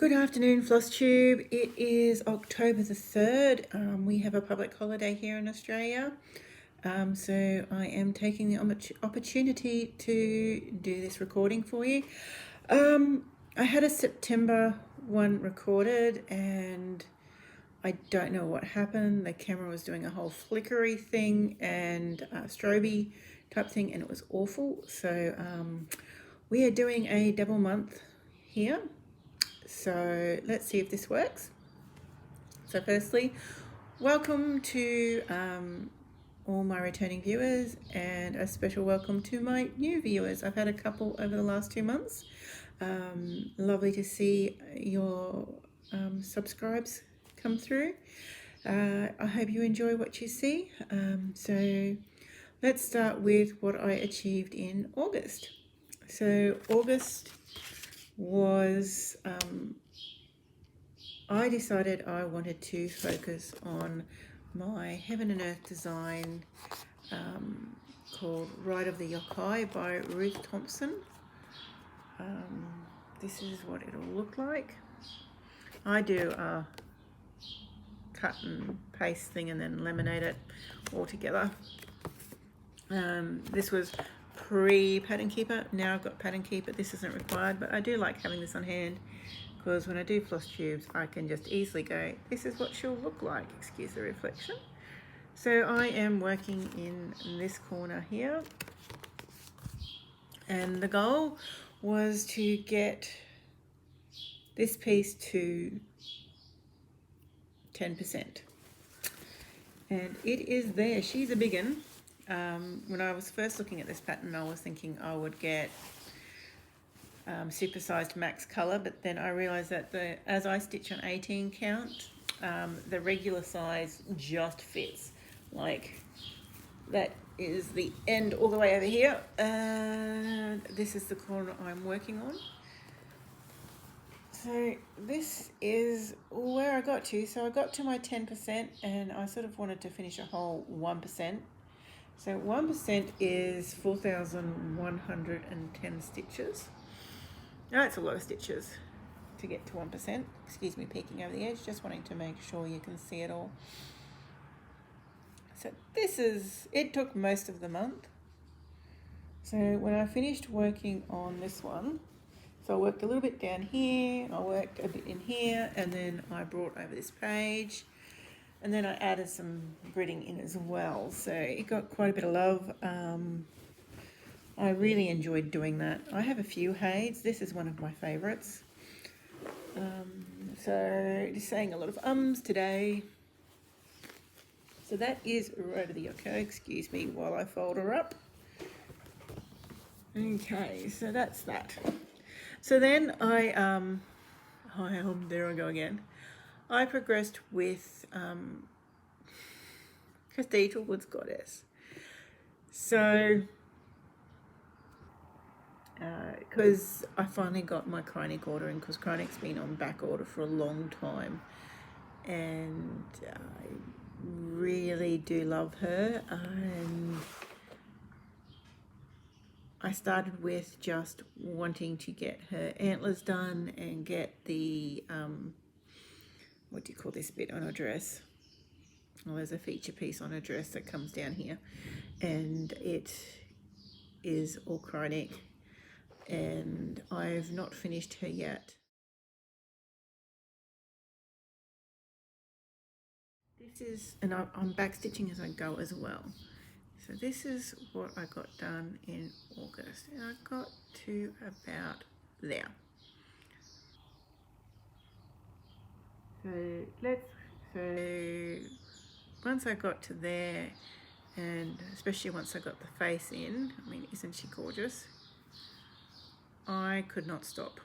Good afternoon, Flosstube. It is October the 3rd. We have a public holiday here in Australia. So I am taking the opportunity to do this recording for you. I had a September one recorded and I don't know what happened. The camera was doing a whole flickery thing and strobe type thing, and it was awful. So we are doing a double month here. So let's see if this works. So firstly, welcome to all my returning viewers, and a special welcome to my new viewers. I've had a couple over the last 2 months. Lovely to see your subscribes come through. I hope you enjoy what you see. So let's start with what I achieved in August. So August was I decided I wanted to focus on my Heaven and Earth design called Ride of the Yokai by Ruth Thompson. This is what it'll look like. I do a cut and paste thing and then laminate it all together. This was pre-pattern keeper. Now I've got pattern keeper. This isn't required, but I do like having this on hand because when I do floss tubes I can just easily go, this is what she'll look like, excuse the reflection. So I am working in this corner here, and the goal was to get this piece to 10%, and it is there. She's a big one. When I was first looking at this pattern I was thinking I would get supersized max color, but then I realized that as I stitch on 18 count, the regular size just fits. Like, that is the end all the way over here, and this is the corner I'm working on. So this is where I got to. So I got to my 10% and I sort of wanted to finish a whole 1%. So 1% is 4,110 stitches. Now that's a lot of stitches to get to 1%. Excuse me peeking over the edge, just wanting to make sure you can see it all. So it took most of the month. So when I finished working on this one, so I worked a little bit down here, I worked a bit in here, and then I brought over this page, and then I added some gridding in as well. So it got quite a bit of love. I really enjoyed doing that. I have a few Hades. This is one of my favourites. So just saying a lot of ums today. So that is Ride of the Yokai. Excuse me while I fold her up. Okay, so that's that. So then there I go again. I progressed with Cathedral Woods Goddess. So because I finally got my Chronic order in, because Chronic's been on back order for a long time, and I really do love her. And I started with just wanting to get her antlers done and get the what do you call this bit on her dress? Well, there's a feature piece on her dress that comes down here, and it is all Chronic, and I've not finished her yet. This is, and I'm back stitching as I go as well. So this is what I got done in August, and I got to about there. So once I got to there, and especially once I got the face in, I mean, isn't she gorgeous? I could not stop,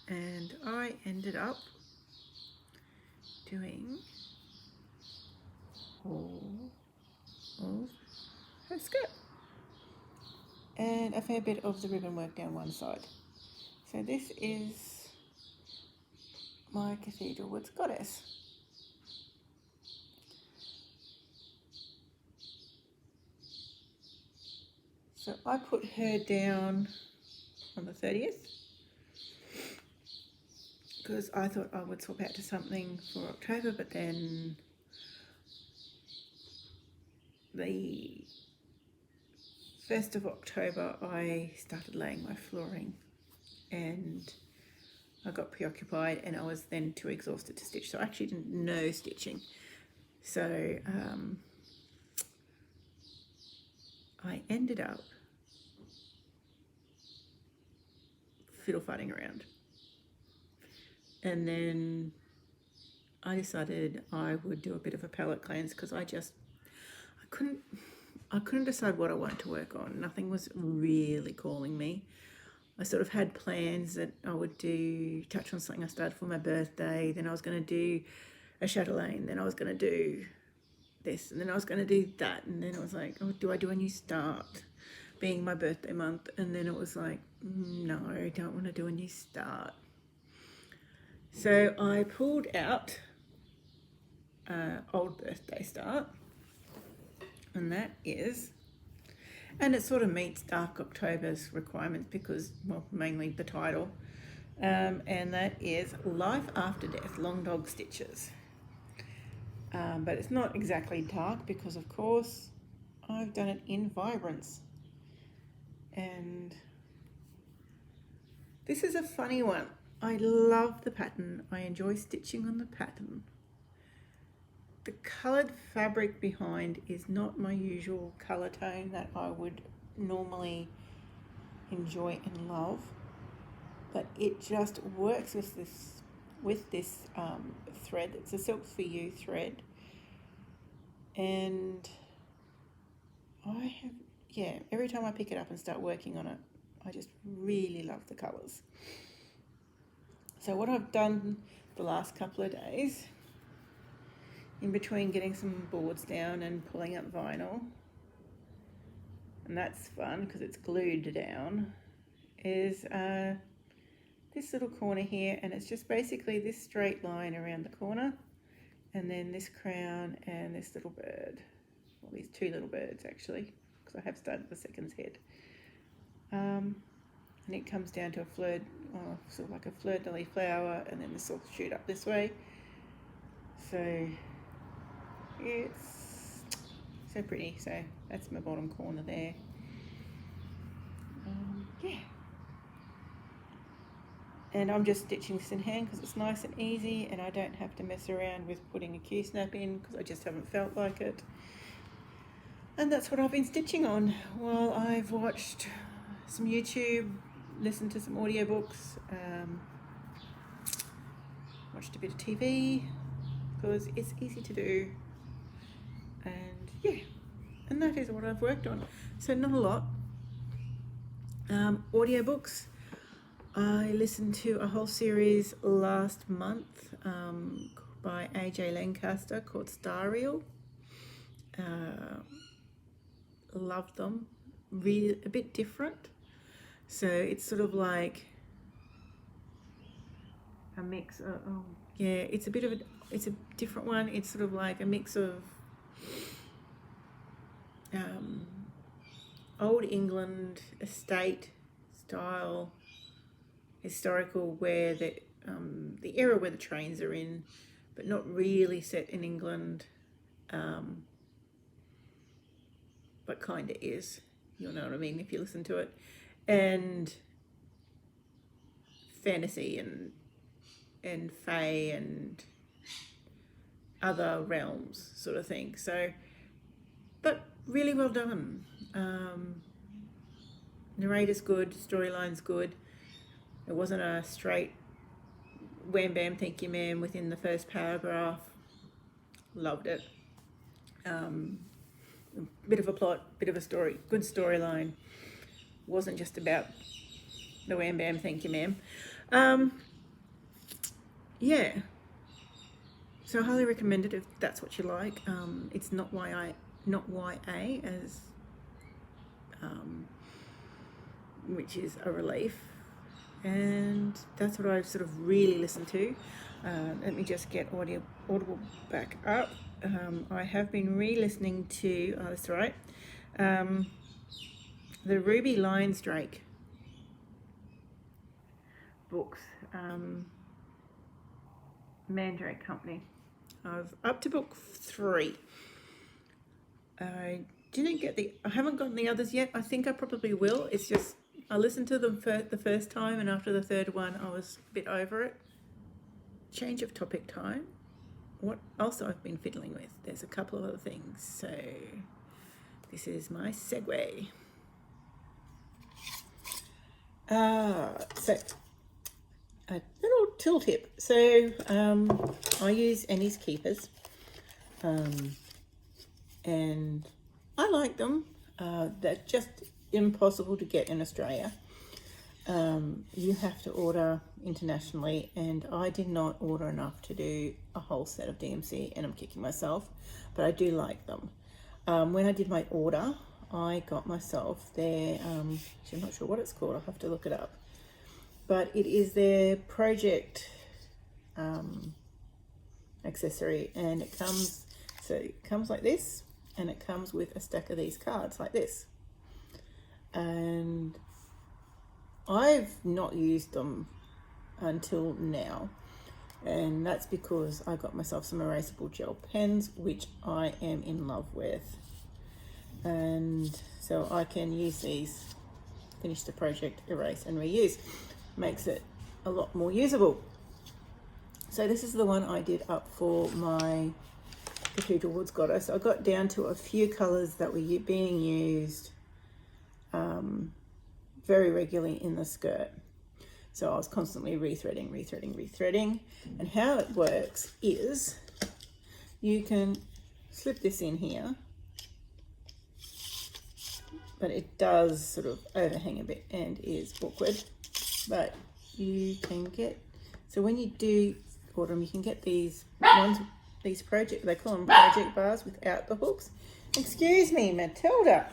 and I ended up doing all of her skirt and a fair bit of the ribbon work down one side. So this is my Cathedral Woods Goddess. So I put her down on the 30th, because I thought I would swap out to something for October, but then the 1st of October I started laying my flooring and I got preoccupied and I was then too exhausted to stitch, so I actually didn't know stitching. So I ended up fiddle-farting around, and then I decided I would do a bit of a palette cleanse because I couldn't decide what I wanted to work on. Nothing was really calling me. I sort of had plans that I would touch on something I started for my birthday, then I was going to do a chatelaine, then I was going to do this, and then I was going to do that, and then it was like, oh, do I do a new start, being my birthday month? And then it was like, no, I don't want to do a new start. So I pulled out old birthday start, and that is, and it sort of meets Dark October's requirements because, well, mainly the title, and that is Life After Death, Long Dog Stitches. But it's not exactly dark because, of course, I've done it in Vibrance. And this is a funny one. I love the pattern. I enjoy stitching on the pattern. The coloured fabric behind is not my usual colour tone that I would normally enjoy and love, but it just works with this thread. It's a Silk for You thread, and every time I pick it up and start working on it, I just really love the colours. So what I've done the last couple of days, in between getting some boards down and pulling up vinyl, and that's fun because it's glued down, is this little corner here, and it's just basically this straight line around the corner, and then this crown and this little bird, well, these two little birds actually, because I have started the second's head, and it comes down to a fleur, sort of like a fleur-de-lis flower, and then this will shoot up this way. So it's so pretty. So that's my bottom corner there. And I'm just stitching this in hand because it's nice and easy, and I don't have to mess around with putting a Q-snap in because I just haven't felt like it. And that's what I've been stitching on while I've watched some YouTube, listened to some audiobooks, watched a bit of TV because it's easy to do. And and that is what I've worked on. So not a lot. Audiobooks. I listened to a whole series last month by AJ Lancaster called Star Reel. Loved them. Really a bit different. So it's sort of like a mix of, it's a different one. It's sort of like a mix of old England estate style, historical, where the era where the trains are in, but not really set in England, but kind of is. You'll know what I mean if you listen to it. And fantasy and fae and other realms sort of thing. So, but really well done. Narrator's good, storyline's good. It wasn't a straight wham bam thank you ma'am within the first paragraph. Loved it. Bit of a plot, bit of a story, good storyline. Wasn't just about the wham bam thank you ma'am. So I highly recommend it if that's what you like. It's not YA as which is a relief, and that's what I've sort of really listened to. Let me just get Audible back up. I have been re-listening to, that's right, the Ruby Lyons Drake books. Mandrake Company. I've up to book 3. I haven't gotten the others yet. I think I probably will. It's just, I listened to them for the first time, and after the third one, I was a bit over it. Change of topic time. What else I've been fiddling with? There's a couple of other things. So this is my segue. So a little tool tip. So I use Annie's Keepers, and I like them. They're just impossible to get in Australia. You have to order internationally, and I did not order enough to do a whole set of DMC, and I'm kicking myself, but I do like them. When I did my order, I got myself their, actually I'm not sure what it's called, I'll have to look it up, but it is their project accessory, and it comes like this, and it comes with a stack of these cards like this. And I've not used them until now, and that's because I got myself some erasable gel pens, which I am in love with, and so I can use these, finish the project, erase and reuse. Makes it a lot more usable. So this is the one I did up for my Cathedral Woods Goddess. I got down to a few colours that were being used very regularly in the skirt. So I was constantly rethreading. And how it works is you can slip this in here, but it does sort of overhang a bit and is awkward. But you can get, so when you do order them, you can get these ones, these project, they call them project bars without the hooks. Excuse me, Matilda.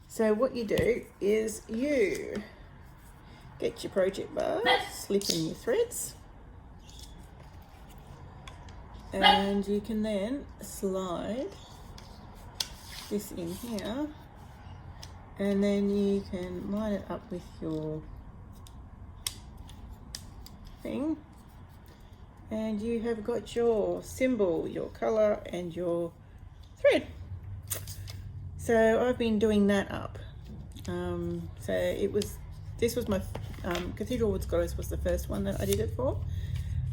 So what you do is you get your project bars, slip in your threads, and you can then slide this in here, and then you can line it up with your thing, and you have got your symbol, your colour, and your thread. So I've been doing that up. This was my Cathedral Woods Goddess was the first one that I did it for.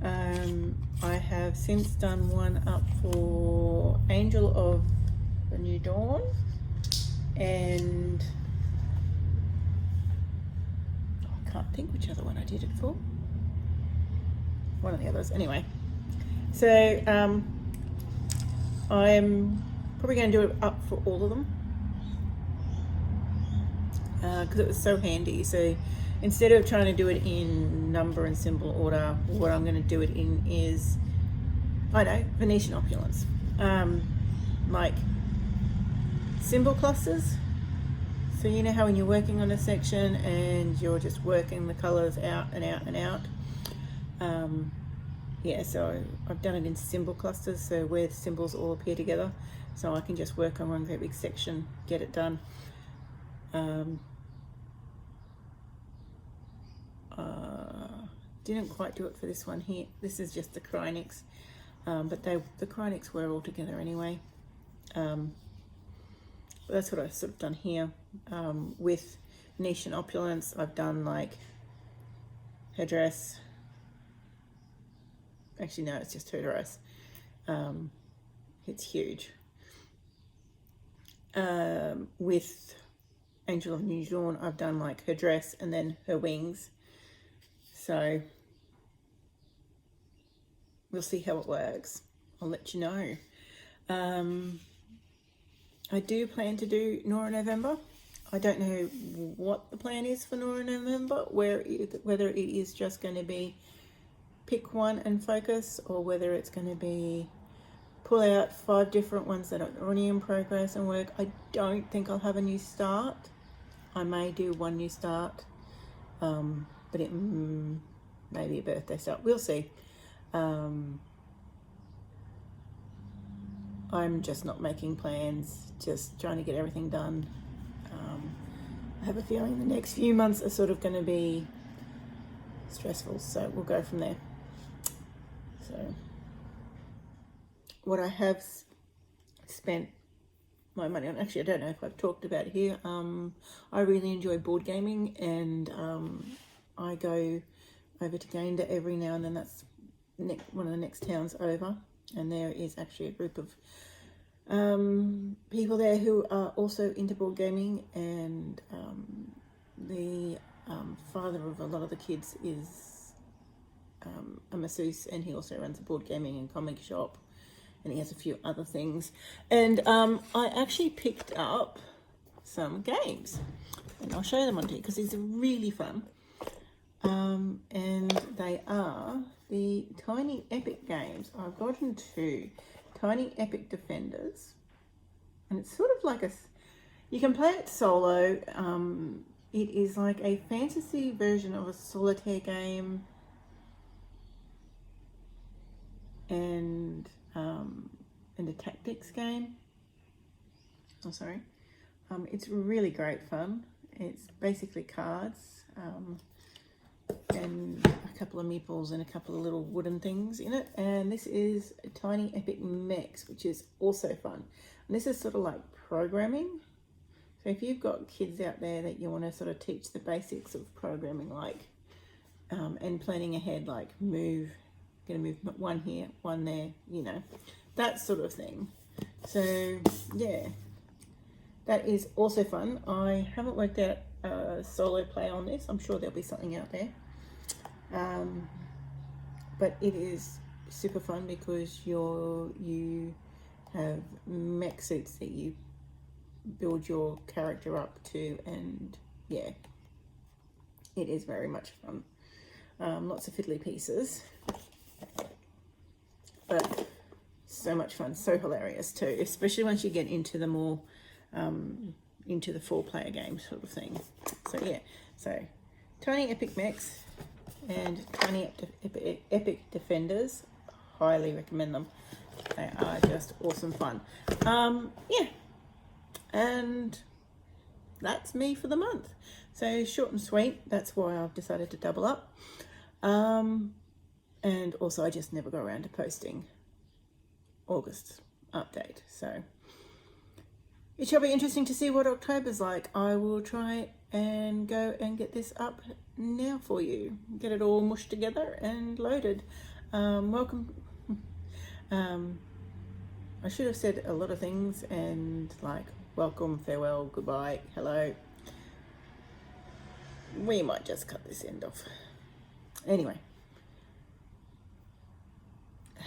I have since done one up for Angel of the New Dawn, and I can't think which other one I did it for. One of the others, anyway. So I'm probably going to do it up for all of them, because it was so handy. So instead of trying to do it in number and symbol order, what I'm going to do it in is, I know, Venetian opulence, like symbol clusters. So you know how when you're working on a section and you're just working the colors out and out and out, yeah, so I've done it in symbol clusters, so where the symbols all appear together, so I can just work on one great big section, get it done. Didn't quite do it for this one here. This is just the Cryonics, but the Cryonics were all together anyway. That's what I've sort of done here. With Venetian opulence, I've done like her dress. Actually, no, it's just her dress. It's huge. With Angel of New Dawn, I've done like her dress and then her wings. So we'll see how it works. I'll let you know. I do plan to do Nora November. I don't know what the plan is for Nora November, whether it is just going to be pick one and focus, or whether it's going to be pull out 5 different ones that are already in progress and work. I don't think I'll have a new start. I may do one new start, but it may be a birthday start. We'll see. I'm just not making plans, just trying to get everything done. I have a feeling the next few months are sort of going to be stressful, so we'll go from there. So what I have spent my money on, actually I don't know if I've talked about it here, I really enjoy board gaming, and I go over to Gayndah every now and then. That's one of the next towns over, and there is actually a group of people there who are also into board gaming, and the father of a lot of the kids is a masseuse, and he also runs a board gaming and comic shop, and he has a few other things. And I actually picked up some games, and I'll show them on to you because these are really fun. And they are the Tiny Epic games. I've gotten two. Tiny Epic Defenders, and it's sort of like you can play it solo. It is like a fantasy version of a solitaire game, and a tactics game. Oh, sorry. It's really great fun. It's basically cards, and a couple of meeples and a couple of little wooden things in it. And this is a Tiny Epic Mechs, which is also fun. And this is sort of like programming. So if you've got kids out there that you want to sort of teach the basics of programming, like and planning ahead, like gonna move one here, one there, you know, that sort of thing. So yeah, that is also fun. I haven't worked out solo play on this. I'm sure there'll be something out there, but it is super fun because you have mech suits that you build your character up to, and yeah, it is very much fun. Lots of fiddly pieces, but so much fun, so hilarious too, especially once you get into the more into the 4-player game sort of thing. So yeah, so Tiny Epic Mechs and Tiny Epic Defenders, highly recommend them. They are just awesome fun. Yeah, and that's me for the month. So short and sweet. That's why I've decided to double up. And also I just never go around to posting August update. So it shall be interesting to see what October's like. I will try and go and get this up now for you. Get it all mushed together and loaded. Welcome. I should have said a lot of things, and like welcome, farewell, goodbye, hello. We might just cut this end off. Anyway,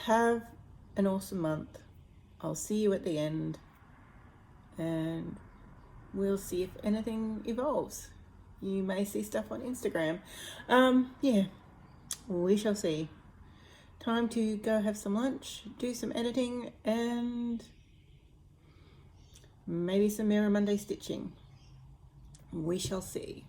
have an awesome month. I'll see you at the end, and we'll see if anything evolves. You may see stuff on Instagram. Yeah, we shall see. Time to go have some lunch, do some editing, and maybe some Mirror Monday stitching. We shall see.